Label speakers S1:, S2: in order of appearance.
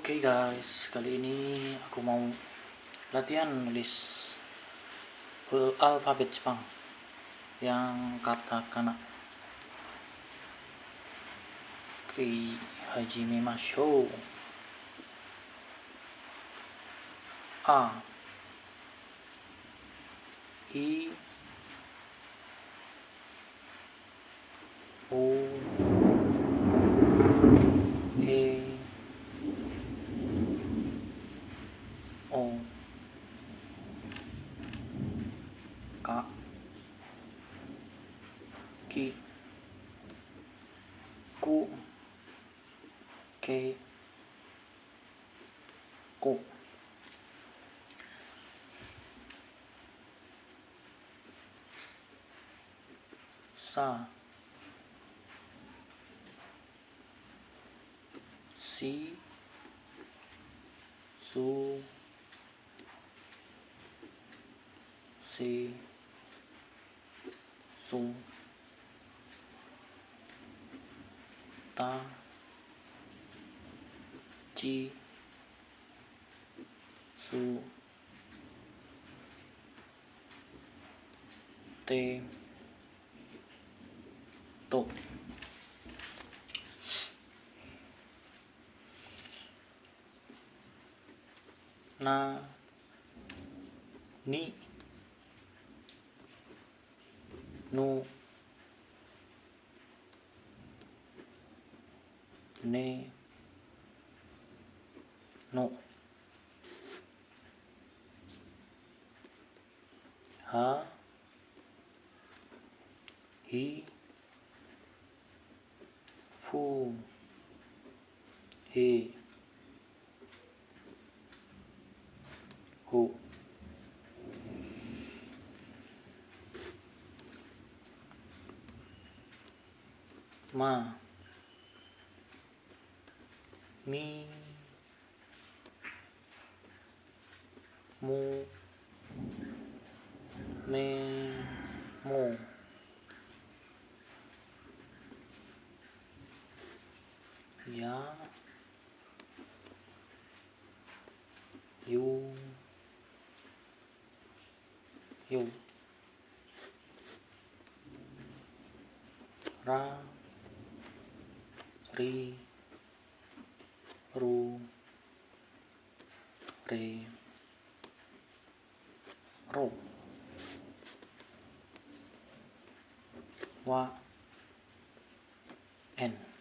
S1: Oke guys, kali ini aku mau latihan nulis alfabet Jepang yang katakana. Oke, membantu. A, I, O, E, O, K, Ki, Ku, Ke, Ko. Sa, Si, Su, Si, Su, Ta, Ci, Su, Te, To. Na, Ni, Nu, Ne, No. Ha, Hi, Fu, He, Hu. Ma, Mi, Mu, Me, Mo. Ya, Yu, Yu. Ra, Ri, Ru, Re, Ro. Wa, En.